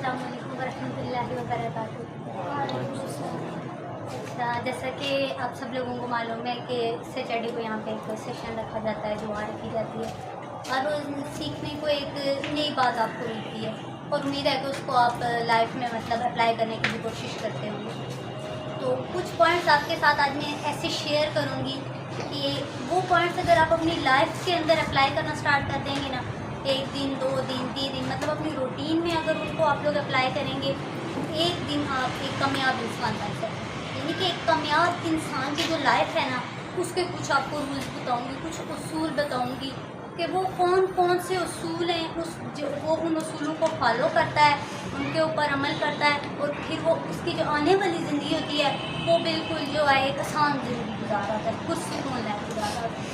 अस्सलाम वालेकुम वरहमतुल्लाहि वबरकातुहू। अच्छा, जैसा कि आप सब लोगों को मालूम है कि सैटरडे को यहाँ पे एक सेशन रखा जाता है, दुआ रखी जाती है और रोज़ सीखने को एक नई बात आपको मिलती है और उम्मीद है कि उसको आप लाइफ में मतलब अप्लाई करने की भी कोशिश करते होंगे। तो कुछ पॉइंट्स आपके साथ आज मैं ऐसे शेयर करूँगी कि वो पॉइंट्स अगर आप अपनी लाइफ के अंदर अप्लाई करना स्टार्ट कर देंगे ना, 1 दिन 2 दिन 3 दिन मतलब अपनी रूटीन में अगर उनको आप लोग अप्लाई करेंगे तो एक दिन आप एक कामयाब इंसान बन सकते हैं। यानी कि एक कामयाब इंसान की जो लाइफ है ना, उसके कुछ आपको रूल्स बताऊंगी, कुछ उसूल बताऊंगी कि वो कौन कौन से उसूल हैं, वो उन उसूलों को फॉलो करता है, उनके ऊपर अमल करता है और फिर वो उसकी जो आने वाली ज़िंदगी होती है वो बिल्कुल जो है एक आसान ज़िंदगी गुजारा होता है, पुरसुकून लाइफ गुजारा होता है।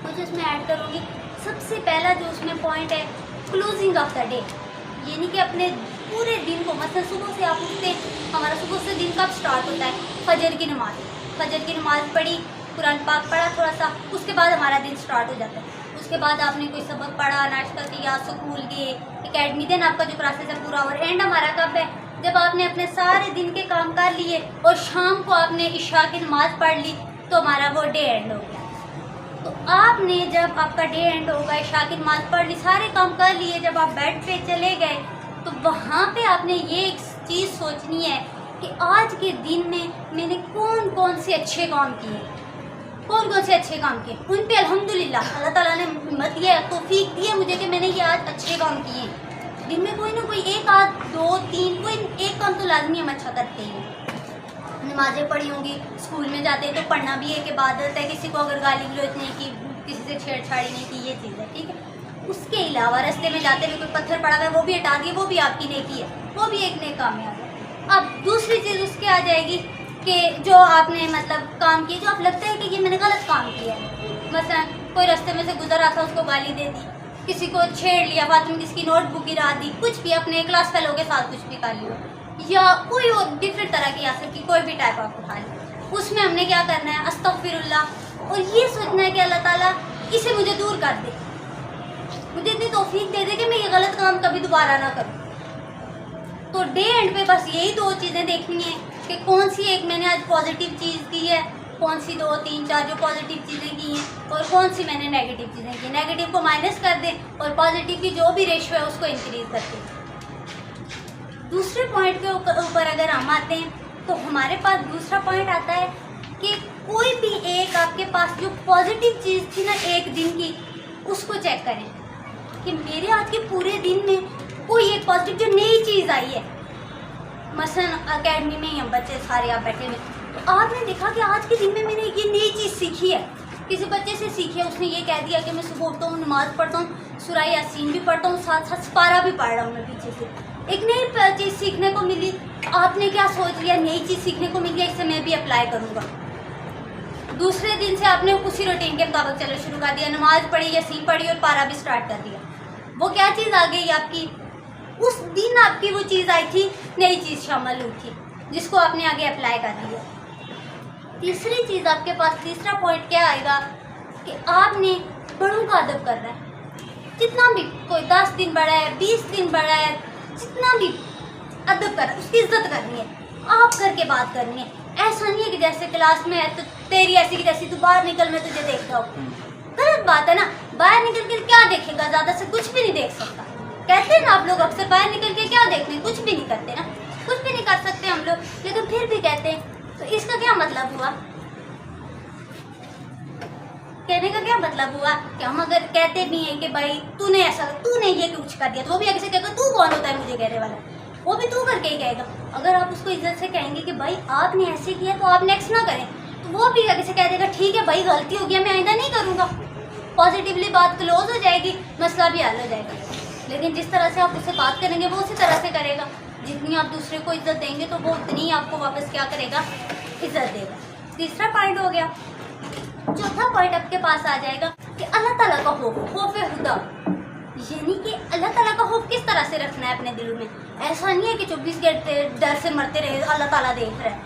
कुछ इसमें ऐड करूँगी। सबसे पहला जो उसमें पॉइंट है, क्लोजिंग ऑफ द डे, यानी कि अपने पूरे दिन को, मतलब सुबह से आप उठते हैं, हमारा सुबह से दिन कब स्टार्ट होता है, फजर की नमाज़ पढ़ी, कुरान पाक पढ़ा थोड़ा सा, उसके बाद हमारा दिन स्टार्ट हो जाता है। उसके बाद आपने कोई सबक पढ़ा, नाश्ता किया, स्कूल गए, एकेडमी, दिन आपका जो प्रोसेस है पूरा। और एंड हमारा कब है, जब आपने अपने सारे दिन के काम कर लिए और शाम को आपने इशा की नमाज़ पढ़ ली तो हमारा वो डे एंड हो गया। तो आपने जब आपका डे एंड होगा, इशा की नमाज़ पढ़ ली, सारे काम कर लिए, जब आप बेड पे चले गए तो वहाँ पे आपने ये एक चीज़ सोचनी है कि आज के दिन में मैंने कौन कौन से अच्छे काम किए, उन पे अल्हम्दुलिल्लाह अल्लाह ताला ने हिम्मत दिया, तौफीक दी है मुझे कि मैंने ये आज अच्छे काम किए। दिन में कोई ना कोई एक आध 2 3 कोई एक काम तो लाजमी हम अच्छा करते हैं। नमाज़ें पढ़ी होंगी, स्कूल में जाते हैं तो पढ़ना भी एक इबादत है, किसी को अगर गाली गलौज नहीं की, किसी से छेड़छाड़ी नहीं की, ये चीज़ है, ठीक है। उसके अलावा रास्ते में जाते हुए कोई पत्थर पड़ा हुआ है वो भी हटा दिए, वो भी आपकी नेकी है, वो भी एक नेक कामयाब है। अब दूसरी चीज़ उसके आ जाएगी कि जो आपने मतलब काम किए, जो आप लगता है कि ये मैंने गलत काम किया है, मसलन कोई रास्ते में से गुजर रहा था उसको गाली दे दी, किसी को छेड़ लिया, फालतू में किसी की नोटबुक गिरा दी, कुछ भी अपने क्लास फेलो के साथ कुछ भी कर लिया या कोई और डिफरेंट तरह की आसर की कोई भी टाइप आप उठा लें, उसमें हमने क्या करना है, अस्तगफिरुल्लाह, और ये सोचना है कि अल्लाह ताला इसे मुझे दूर कर दे, मुझे इतनी तौफीक दे दे कि मैं ये गलत काम कभी दोबारा ना करूँ। तो डे एंड पे बस यही 2 चीज़ें देखनी है कि कौन सी एक मैंने आज पॉजिटिव चीज़ की है, कौन सी 2 3 4 जो पॉजिटिव चीज़ें की हैं और कौन सी मैंने नेगेटिव चीज़ें की। नेगेटिव को माइनस कर दें और पॉजिटिव की जो भी रेशियो है उसको इंक्रीज कर दें। दूसरे पॉइंट के ऊपर अगर हम आते हैं तो हमारे पास दूसरा पॉइंट आता है कि कोई भी एक आपके पास जो पॉजिटिव चीज़ थी ना एक दिन की, उसको चेक करें कि मेरे आज के पूरे दिन में कोई एक पॉजिटिव जो नई चीज़ आई है। मसलन अकेडमी में ही हम बच्चे सारे आप बैठे हुए, तो आपने देखा कि आज के दिन में मैंने ये नई चीज़ सीखी है, किसी बच्चे से सीखी है, उसने ये कह दिया कि मैं सुबह उठता हूँ, नमाज़ पढ़ता हूँ, सूरह यासीन भी पढ़ता हूँ, साथ साथ सपारा भी पढ़ रहा हूँ मैं पीछे से, एक नई चीज़ सीखने को मिली। आपने क्या सोच लिया, नई चीज़ सीखने को मिल गया, इससे मैं भी अप्लाई करूँगा। दूसरे दिन से आपने उसी रूटीन के मुताबिक चलना शुरू कर दिया, नमाज़ पढ़ी, यासीन पढ़ी और पारा भी स्टार्ट कर दिया। वो क्या चीज़ आ गई आपकी, उस दिन आपकी वो चीज़ आई थी, नई चीज़ शामिल हुई थी जिसको आपने आगे अप्लाई कर दिया। तीसरी चीज़ आपके पास, तीसरा पॉइंट क्या आएगा कि आपने बड़ों का अदब करना है। जितना भी कोई 10 दिन बड़ा है, 20 दिन बड़ा है, जितना भी अदब कर, उसकी इज्जत करनी है, आप करके बात करनी है। ऐसा नहीं है कि जैसे क्लास में है तो तेरी ऐसी की जैसी, तू बाहर निकल मैं तुझे देख रहा हूँ, गलत बात है ना। बाहर निकल के क्या देखेगा, ज़्यादा से कुछ भी नहीं देख सकता। कहते हैं ना आप लोग अक्सर, बाहर निकल के क्या देखने, कुछ भी नहीं करते ना, कुछ भी नहीं कर सकते हम लोग, लेकिन फिर भी कहते हैं। तो इसका क्या मतलब हुआ, कहने का क्या मतलब हुआ कि हम अगर कहते भी हैं कि भाई तूने ऐसा, तूने ये कुछ कर दिया, तो वो भी आगे से कहेगा तू कौन होता है मुझे कहने वाला, वो भी तू करके ही कहेगा। अगर आप उसको इज्जत से कहेंगे कि भाई आपने ऐसे किया तो आप नेक्स्ट ना करें, तो वो भी आगे से कह देगा ठीक है भाई गलती हो गया, मैं आइंदा नहीं करूँगा। पॉजिटिवली बात क्लोज हो जाएगी, मसला भी हल हो जाएगा। लेकिन जिस तरह से आप उससे बात करेंगे वो उसी तरह से करेगा। जितनी आप दूसरे को इज्जत देंगे तो वो उतनी ही आपको वापस क्या करेगा, इज्जत देगा। तीसरा पॉइंट हो गया। चौथा पॉइंट आपके पास आ जाएगा कि अल्लाह ताला का खौफ खुदा, यानी कि अल्लाह ताला का खौफ किस तरह से रखना है अपने दिल में। ऐसा नहीं है कि 24 घंटे डर से मरते रहे, अल्लाह ताला देख रहा है,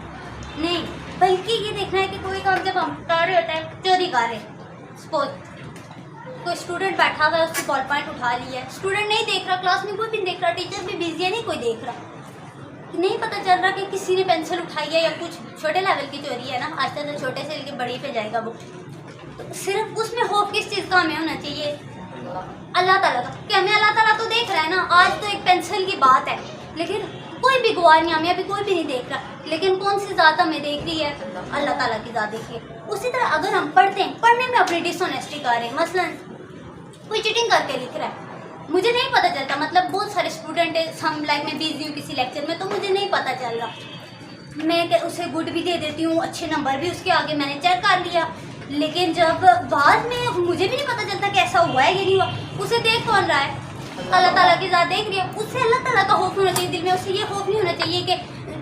नहीं, बल्कि ये देखना है कि कोई काम जब हम कर रहे होते हैं, चोरी कर रहे, सपोज कोई स्टूडेंट बैठा हुआ है, उसने बॉल पॉइंट उठा लिया है, स्टूडेंट नहीं देख रहा, क्लास में कोई भी नहीं देख रहा, टीचर भी बिजी है, नहीं कोई देख रहा, नहीं पता चल रहा कि किसी ने पेंसिल उठाई है या कुछ। छोटे लेवल की चोरी है ना, आस्ते आस्ते छोटे से लेके बड़ी पे जाएगा वो। तो सिर्फ उसमें खौफ किस चीज़ का हमें होना चाहिए? अल्लाह ताला का, कि हमें अल्लाह ताला तो देख रहा है ना। आज तो एक पेंसिल की बात है, लेकिन कोई भी गवाह नहीं, हमें अभी कोई भी नहीं देख रहा, लेकिन कौन सी ज़ात हमें देख रही है? अल्लाह ताला की ज़ात देख रही है। उसी तरह अगर हम पढ़ते हैं, पढ़ने में अपनी डिसऑनेस्टी कर रहे हैं, मसलन कोई चीटिंग करके लिख रहा है, मुझे नहीं पता चलता, मतलब बहुत सारे स्टूडेंट है, हम लाइक में बिजी हूँ किसी लेक्चर में, तो मुझे नहीं पता चल रहा, मैं उसे गुड भी दे देती हूँ, अच्छे नंबर भी उसके आगे मैंने चेक कर लिया, लेकिन जब बाद में मुझे भी नहीं पता चलता कि ऐसा हुआ है या नहीं हुआ। उसे देख कौन रहा है? अल्लाह ताला की ज़ात देख रही है। उससे अल्लाह ताला का खौफ होना चाहिए दिल में, उससे ये खौफ नहीं होना चाहिए कि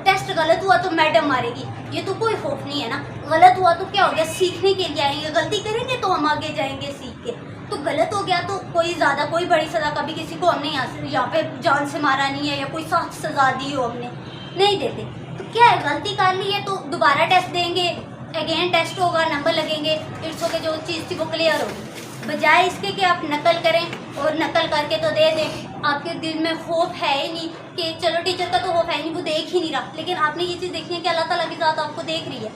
टेस्ट गलत हुआ तो मैडम मारेगी, ये तो कोई खौफ नहीं है ना। गलत हुआ तो क्या हो गया, सीखने के लिए आएंगे, गलती करेंगे तो हम आगे जाएंगे सीख के। तो गलत हो गया तो कोई ज़्यादा कोई बड़ी सज़ा, कभी किसी को हमने यहाँ पे जान से मारा नहीं है या कोई सख्त सज़ा दी हो, हमने नहीं देते। तो क्या है, गलती कर ली है तो दोबारा टेस्ट देंगे, अगेन टेस्ट होगा, नंबर लगेंगे, इट्स ओके, जो चीज़ थी वो क्लियर होगी। बजाय इसके कि आप नकल करें और नकल करके तो दे दें, आपके दिल में खौफ है ही नहीं कि चलो टीचर का तो खौफ है नहीं, वो देख ही नहीं रहा, लेकिन आपने ये चीज़ देखनी है कि अल्लाह ताला की ज़ात आपको देख रही है।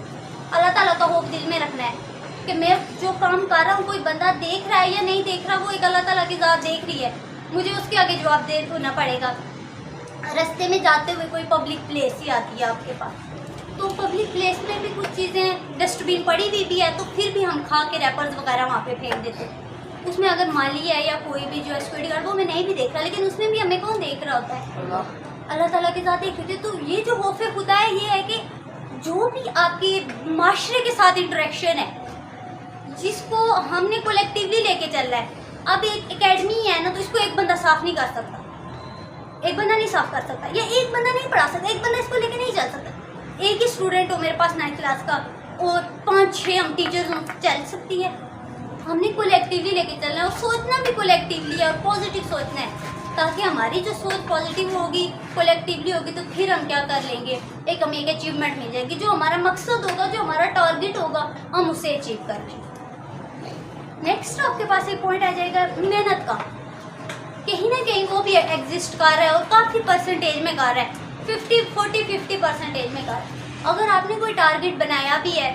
अल्लाह ताला का खौफ दिल में रखना है कि मैं जो काम कर रहा हूँ कोई बंदा देख रहा है या नहीं देख रहा, वो एक अल्लाह ताला की ज़ात देख रही है, मुझे उसके आगे जवाब देना पड़ेगा। रास्ते में जाते हुए कोई पब्लिक प्लेस ही आती है आपके पास, तो पब्लिक प्लेस में भी कुछ चीज़ें डस्टबिन पड़ी हुई भी है, तो फिर भी हम खा के रैपर्स वगैरह वहाँ पे फेंक देते हैं। उसमें अगर माली है या कोई भी जो है सिक्योरिटी गार्ड, वो हमें नहीं भी देख रहा, लेकिन उसमें भी हमें कौन देख रहा होता है? अल्लाह ताला के साथ देख रहे थे। तो ये जो खौफ खुदा है, ये है कि जो भी आपके माशरे के साथ इंटरेक्शन है, जिसको हमने कोलेक्टिवली लेके चल रहा है। अब एक एकेडमी है ना, तो इसको एक बंदा साफ नहीं कर सकता, एक बंदा नहीं साफ कर सकता, या एक बंदा नहीं पढ़ा सकता, एक बंदा इसको लेके नहीं चल सकता। एक ही स्टूडेंट हो मेरे पास 9th क्लास का और 5-6 हम टीचर्स हों, चल सकती है। हमने कोलेक्टिवली लेके चलना है और सोचना भी कोलेक्टिवली है और पॉजिटिव सोचना है, ताकि हमारी जो सोच पॉजिटिव होगी, कोलेक्टिवली होगी, तो फिर हम क्या कर लेंगे, एक हमें एक अचीवमेंट मिल जाएगी, जो हमारा मकसद होगा, जो हमारा टारगेट होगा, हम उसे अचीव कर लेंगे। नेक्स्ट आपके पास एक पॉइंट आ जाएगा मेहनत का। कहीं ना कहीं वो भी एग्जिस्ट कर रहा है और काफ़ी परसेंटेज में कर रहा है, 50 में कर रहा है। अगर आपने कोई टारगेट बनाया भी है,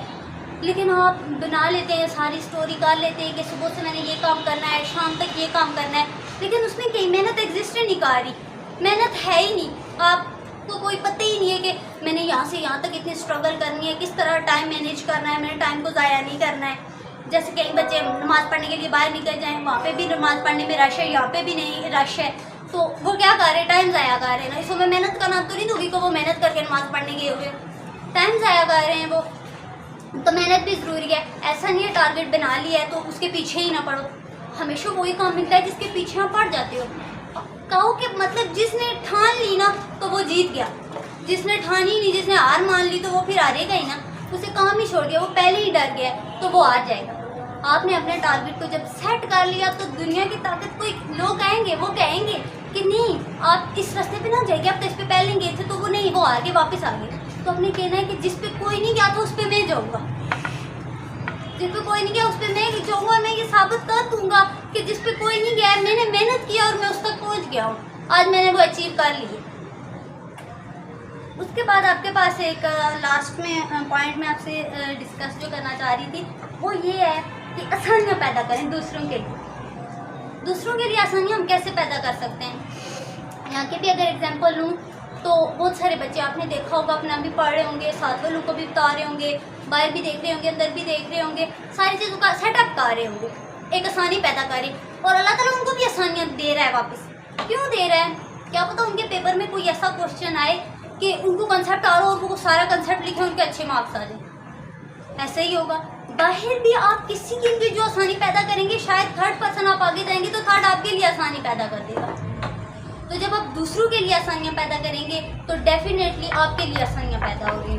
लेकिन आप बना लेते हैं, सारी स्टोरी कर लेते हैं कि सुबह से मैंने ये काम करना है, शाम तक ये काम करना है, लेकिन उसमें कहीं मेहनत एग्जिस्ट नहीं कर रही, मेहनत है ही नहीं, आपको कोई पता ही नहीं है कि मैंने यहाँ से यहाँ तक इतनी स्ट्रगल करनी है, किस तरह टाइम मैनेज करना है, मैंने टाइम को ज़ाया नहीं करना है। जैसे कई बच्चे नमाज़ पढ़ने के लिए बाहर निकल जाएँ, वहाँ पे भी नमाज़ पढ़ने में रश है, यहाँ पे भी नहीं रश है, तो वो क्या कर रहे हैं, टाइम ज़ाया कर रहे हैं ना। इसको मैं मेहनत का नाम तो नहीं दूँगी कि वो मेहनत करके नमाज़ पढ़ने गए हुए, टाइम ज़ाया कर रहे हैं वो। तो मेहनत भी ज़रूरी है, ऐसा नहीं है टारगेट बना लिया है तो उसके पीछे ही ना पढ़ो, हमेशा वही काम मिलता है जिसके पीछे आप पढ़ जाते हो। कहो कि मतलब जिसने ठान ली ना तो वो जीत गया, जिसने ठानी नहीं, जिसने हार मान ली तो वो फिर हारेगा ही ना, उसे काम ही छोड़ गया, वो पहले ही डर गया तो वो हार जाएगा। आपने अपने टारगेट को जब सेट कर लिया तो दुनिया की ताकत, कोई लोग आएंगे वो कहेंगे कि नहीं आप इस रास्ते पे ना जाएंगे, आप तो इस पे पहले गए थे, तो वो नहीं, वो आगे वापस आ गए। तो अपने कहना है कि जिस पे कोई नहीं गया था उस पे मैं जाऊँगा, जिस पे कोई नहीं गया उस पे मैं जाऊँगा, मैं ये साबित कर दूंगा कि जिस पे कोई नहीं गया मैंने मेहनत किया और मैं उस तक पहुँच गया हूँ, आज मैंने वो अचीव कर लिए। उसके बाद आपके पास एक लास्ट में पॉइंट में आपसे डिस्कस जो करना चाह रही थी, वो ये है कि आसानियाँ पैदा करें दूसरों के लिए। दूसरों के लिए आसानियाँ हम कैसे पैदा कर सकते हैं? यहाँ के भी अगर एग्जांपल लूँ तो बहुत सारे बच्चे आपने देखा होगा, अपना भी पढ़ रहे होंगे, साथ वालों को भी बता रहे होंगे, बाहर भी देख रहे होंगे, अंदर भी देख रहे होंगे, सारी चीज़ों का सेटअप कर रहे होंगे, एक आसानी पैदा कर रहे, और अल्लाह ताला उनको भी आसानियाँ दे रहा है वापस। क्यों दे रहा है? क्या पता उनके पेपर में कोई ऐसा क्वेश्चन आए कि उनको कंसेप्ट आ रहा हो और वो सारा कंसेप्ट लिखे, उनके अच्छे मार्क्स आ जाए। ऐसा ही होगा बाहर भी, आप किसी के लिए जो आसानी पैदा करेंगे, शायद थर्ड पर्सन आप आगे जाएंगे तो थर्ड आपके लिए आसानी पैदा कर देगा। तो जब आप दूसरों के लिए आसानियाँ पैदा करेंगे तो डेफिनेटली आपके लिए आसानियाँ पैदा होंगी।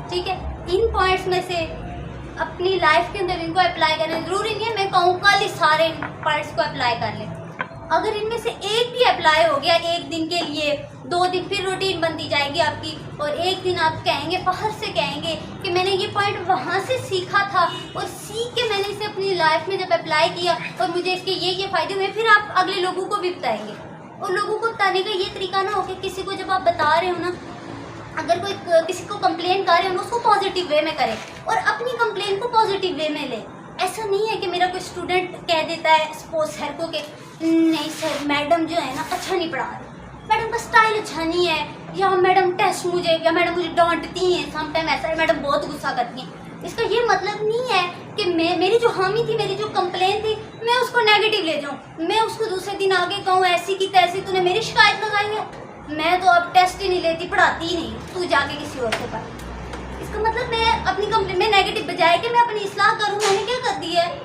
ठीक है, इन पॉइंट्स में से अपनी लाइफ के अंदर इनको अप्लाई करना, ज़रूरी नहीं है मैं कहूँ कल ही सारे पॉइंट्स को अप्लाई कर लें। अगर इनमें से एक भी अप्लाई हो गया एक दिन के लिए, 2 दिन फिर रूटीन बनती जाएगी आपकी, और एक दिन आप कहेंगे, बाहर से कहेंगे कि मैंने ये पॉइंट वहाँ से सीखा था और सीख के मैंने इसे अपनी लाइफ में जब अप्लाई किया और मुझे इसके ये फ़ायदे हुए, फिर आप अगले लोगों को भी बताएंगे। और लोगों को बताने का ये तरीका ना हो कि किसी को जब आप बता रहे हो ना, अगर कोई किसी को कंप्लेन कर रहे हो ना, उसको पॉजिटिव वे में करें और अपनी कंप्लेन को पॉजिटिव वे में लें। ऐसा नहीं है कि मेरा कोई स्टूडेंट कह देता है सपोज सर को कि नहीं सर मैडम जो है ना अच्छा नहीं पढ़ा रही, मैडम का स्टाइल अच्छा नहीं है, या मैडम टेस्ट मुझे, या मैडम मुझे डांटती हैं, समटाइम ऐसा है मैडम बहुत गुस्सा करती हैं। इसका ये मतलब नहीं है कि मेरी जो हामी थी, मेरी जो कंप्लेन थी, मैं उसको नेगेटिव ले जाऊँ, मैं उसको दूसरे दिन आगे कहूँ ऐसी की तैसी तूने मेरी शिकायत लगाई है, मैं तो अब टेस्ट ही नहीं लेती, पढ़ाती ही नहीं, तू जाके किसी और से पढ़। इसका मतलब मैं अपनी कंप्लेन में नेगेटिव बजाय कि मैं अपनी इस्लाह करूँ, मैंने क्या कर दिया है,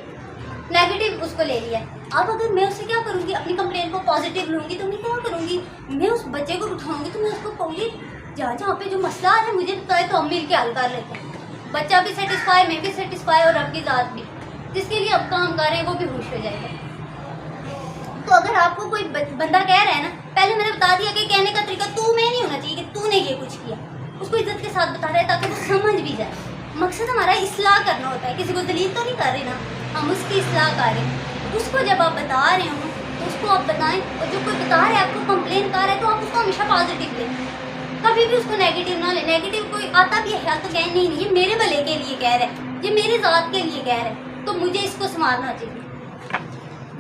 नेगेटिव उसको ले लिया। अब अगर मैं उससे क्या करूँगी, अपनी कंप्लेन को पॉजिटिव लूँगी, तो मैं क्या करूँगी, मैं उस बच्चे को उठाऊँगी, तो मैं उसको कहूँगी जहाँ पे जो मसला है मुझे बताए तो हम मिल के हल कर लेते हैं। बच्चा भी सेटिस्फाई, मैं भी सेटिस्फाई और आपकी ज़ात भी, जिसके लिए अब काम कर रहे हैं वो भी खुश हो जाएगा। तो अगर आपको कोई बंदा कह रहा है ना, पहले मैंने बता दिया कि कहने का तरीका तू में नहीं होना चाहिए कि तूने ये कुछ किया, उसको इज्जत के साथ बता रहे हैं ताकि वो समझ भी जाए। मकसद हमारा इस्लाह करना होता है, किसी को दलील तो नहीं कर रहे ना, हम उसकी इस्लाह कर रहे हैं। उसको जब आप बता रहे हो तो उसको आप बताएं, और जो कोई बता रहा है आपको कंप्लेन कर रहा है तो आप उसको हमेशा पॉजिटिव लें, कभी भी उसको नेगेटिव ना ले। नेगेटिव कोई आता भी है ख्याल तो कहें नहीं ये मेरे भले के लिए कह रहा है, ये मेरी ज़ात के लिए कह रहा है, तो मुझे इसको संभालना चाहिए।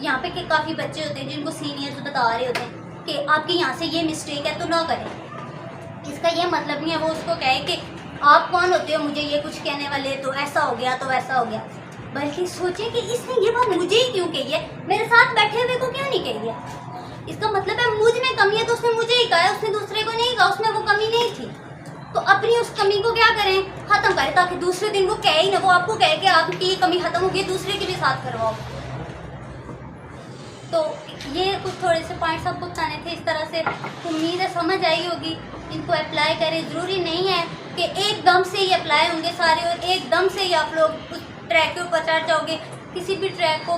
यहाँ पे के काफ़ी बच्चे होते हैं जिनको सीनियर्स बता रहे होते हैं कि आपके यहाँ से ये मिस्टेक है तो ना करें। इसका ये मतलब नहीं है वो उसको कहे कि आप कौन होते हो मुझे ये कुछ कहने वाले, तो ऐसा हो गया तो वैसा हो गया, बल्कि सोचें कि इसने ये बात मुझे ही क्यों कही है, मेरे साथ बैठे हुए को क्यों नहीं कही है। इसका मतलब है मुझ में कमी है तो उसने मुझे ही कहा है, उसने दूसरे को नहीं कहा, उसमें वो कमी नहीं थी। तो अपनी उस कमी को क्या करें, ख़त्म करें, ताकि दूसरे दिन वो कहे ही ना, वो आपको कहे कि आपकी ये कमी ख़त्म होगी, दूसरे के भी साथ करवाओ। तो ये कुछ थोड़े से पॉइंट्स आपको बताने थे इस तरह से, उम्मीद है समझ आई होगी। इनको अप्लाई करें, ज़रूरी नहीं है कि एकदम से ही अप्लाई होंगे सारे और एकदम से ही आप लोग उस ट्रैक के ऊपर चढ़ जाओगे। किसी भी ट्रैक को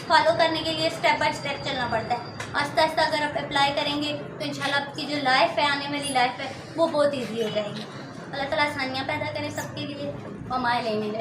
फॉलो करने के लिए स्टेप बाय स्टेप चलना पड़ता है। आहिस्ता आहिस्ता अगर आप अप्लाई करेंगे तो इंशाल्लाह आपकी जो लाइफ है, आने वाली लाइफ है, वो बहुत ईजी हो जाएगी। अल्लाह ताला आसानियाँ पैदा करें सबके लिए। और हमारे लिए